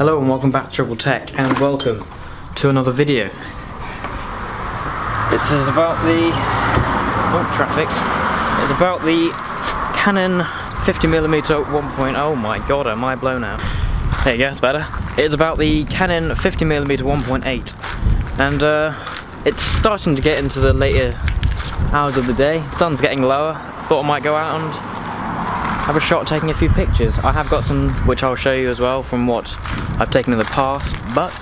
Hello and welcome back to Triple Tech, and welcome to another video. This is about the traffic. It's about the Canon 50mm 1.0. Oh my god, am I blown out? There you go, it's better. It's about the Canon 50mm 1.8, and it's starting to get into the later hours of the day. Sun's getting lower. Thought I might go out and have a shot taking a few pictures. I have got some which I'll show you as well from what I've taken in the past, but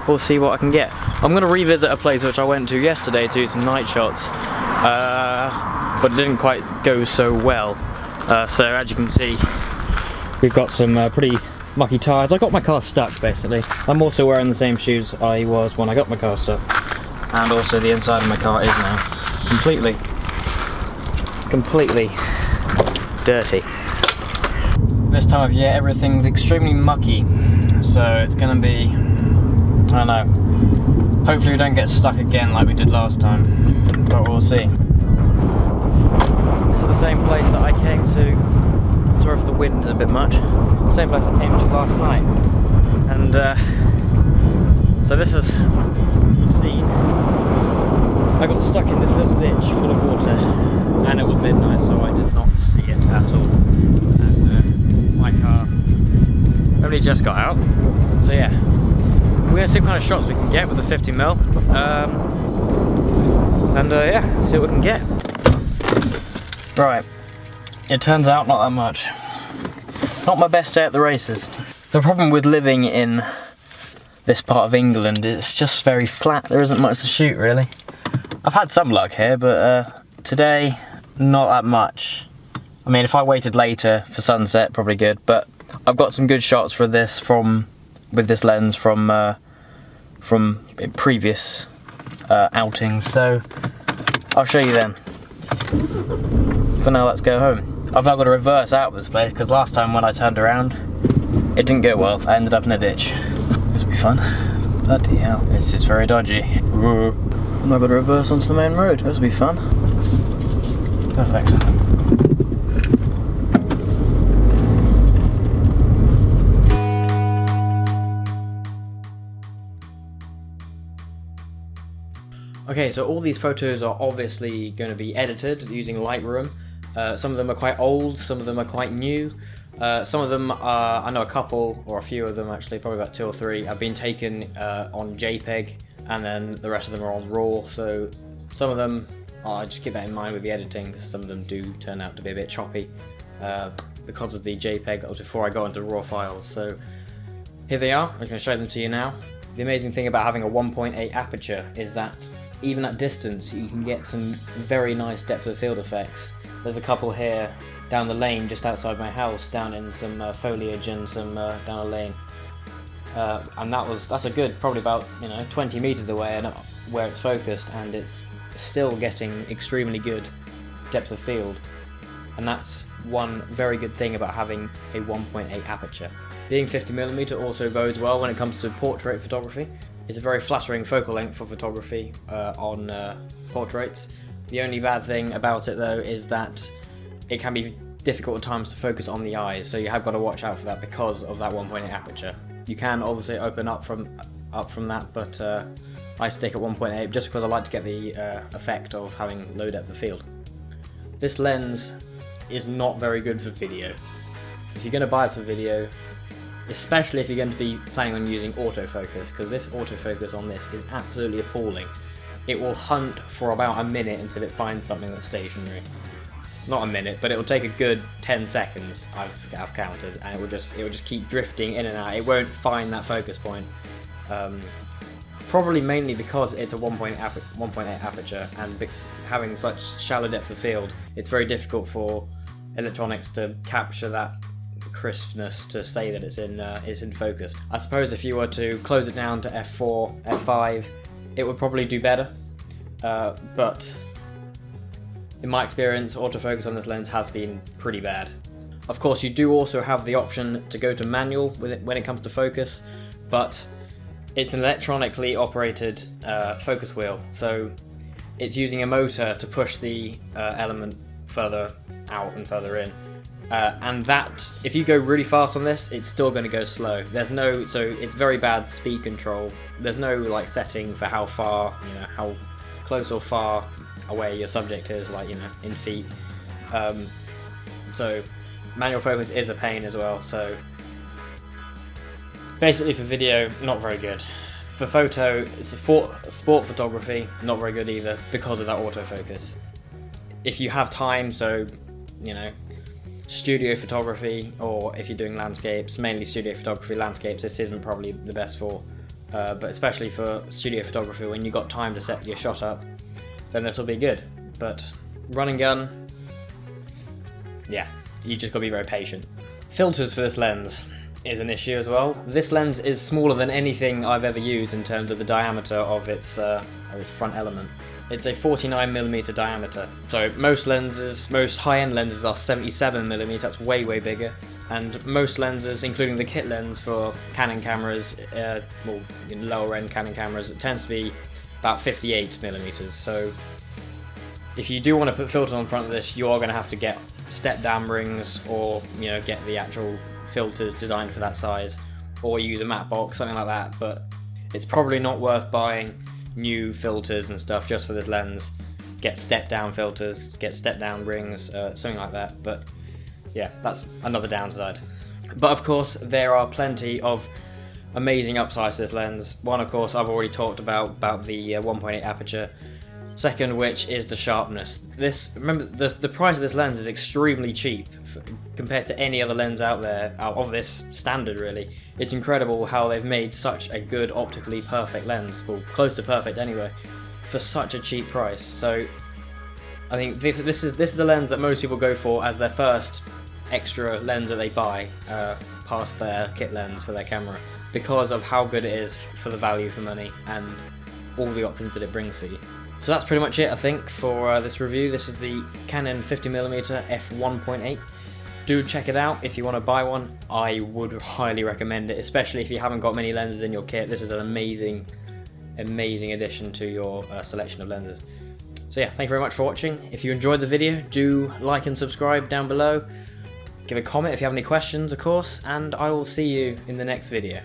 we'll see what I can get. I'm going to revisit a place which I went to yesterday to do some night shots, but it didn't quite go so well. So as you can see, we've got some pretty mucky tyres. I got my car stuck basically. I'm also wearing the same shoes I was when I got my car stuck, and also the inside of my car is now completely dirty. This time of year everything's extremely mucky, so it's gonna be, I don't know, hopefully we don't get stuck again like we did last time, but we'll see. This is the same place that I came to, sorry if the wind's a bit much, same place I came to last night, and so this is the scene. I got stuck in this little ditch full of water, and it was midnight, so I did not see it at all. And my car only just got out. So yeah, we're gonna see what kind of shots we can get with the 50mm, and yeah, see what we can get. Right, it turns out not that much. Not my best day at the races. The problem with living in this part of England is it's just very flat. There isn't much to shoot really. I've had some luck here, but today, not that much. I mean, if I waited later for sunset, probably good, but I've got some good shots for this with this lens from previous outings, so I'll show you them. For now, let's go home. I've now got to reverse out of this place, because last time when I turned around, it didn't go well. I ended up in a ditch. This will be fun. Bloody hell, this is very dodgy. Ooh. I'm now going to reverse onto the main road. This will be fun. Perfect. Okay, so all these photos are obviously going to be edited using Lightroom. Some of them are quite old, some of them are quite new. Some of them are, I know a couple, or a few of them actually, probably about 2 or 3, have been taken on JPEG, and then the rest of them are on RAW, so some of them, just keep that in mind with the editing, because some of them do turn out to be a bit choppy because of the JPEG that was before I got into RAW files. So here they are, I'm going to show them to you now. The amazing thing about having a 1.8 aperture is that even at distance you can get some very nice depth of field effects. There's a couple here down the lane just outside my house, down in some foliage and some down a lane. And that's a good, probably about 20 meters away and where it's focused, and it's still getting extremely good depth of field. And that's one very good thing about having a 1.8 aperture. Being 50mm also bodes well when it comes to portrait photography. It's a very flattering focal length for photography on portraits. The only bad thing about it though is that it can be difficult at times to focus on the eyes, so you have got to watch out for that because of that 1.8 aperture. You can obviously open up from that, but I stick at 1.8 just because I like to get the effect of having low depth of field. This lens is not very good for video. If you're going to buy it for video, especially if you're going to be planning on using autofocus, because this autofocus on this is absolutely appalling. It will hunt for about a minute until it finds something that's stationary. Not a minute, but it will take a good 10 seconds, I've counted, and it will just keep drifting in and out. It won't find that focus point. Probably mainly because it's a 1.8 aperture, and having such shallow depth of field, it's very difficult for electronics to capture that crispness to say that it's in focus. I suppose if you were to close it down to f4, f5, it would probably do better, but in my experience, autofocus on this lens has been pretty bad. Of course, you do also have the option to go to manual with it when it comes to focus, but it's an electronically operated focus wheel, so it's using a motor to push the element further out and further in. and that, if you go really fast on this, it's still going to go slow. So it's very bad speed control. There's no like setting for how far, how close or far away your subject is, like, in feet. So manual focus is a pain as well. So basically for video, not very good. For photo, sport photography, not very good either because of that autofocus. If you have time, so studio photography, or if you're doing landscapes, mainly studio photography, landscapes, this isn't probably the best for. But especially for studio photography, when you've got time to set your shot up, then this will be good. But run and gun, yeah, you just gotta be very patient. Filters for this lens is an issue as well. This lens is smaller than anything I've ever used in terms of the diameter of its front element. It's a 49mm diameter. So most high-end lenses are 77mm, that's way bigger. And most lenses, including the kit lens for Canon cameras, lower-end Canon cameras, it tends to be about 58mm. So if you do want to put filters on front of this, you are going to have to get step-down rings, or get the actual filters designed for that size, or use a matte box, something like that. But it's probably not worth buying new filters and stuff just for this lens. Get step-down filters, get step-down rings, something like that. But yeah, that's another downside. But of course, there are plenty of amazing upsides to this lens. One, of course, I've already talked about the 1.8 aperture. Second, which is the sharpness. Remember, the price of this lens is extremely cheap compared to any other lens out there of this standard, really. It's incredible how they've made such a good, optically perfect lens, well, close to perfect anyway, for such a cheap price. So I think this is a lens that most people go for as their first extra lens that they buy past their kit lens for their camera, because of how good it is for the value for money and all the options that it brings for you. So that's pretty much it, I think, for this review. This is the Canon 50mm f1.8. Do check it out if you want to buy one. I would highly recommend it, especially if you haven't got many lenses in your kit. This is an amazing addition to your selection of lenses. So yeah, thank you very much for watching. If you enjoyed the video, do like and subscribe down below. Give a comment if you have any questions, of course, and I will see you in the next video.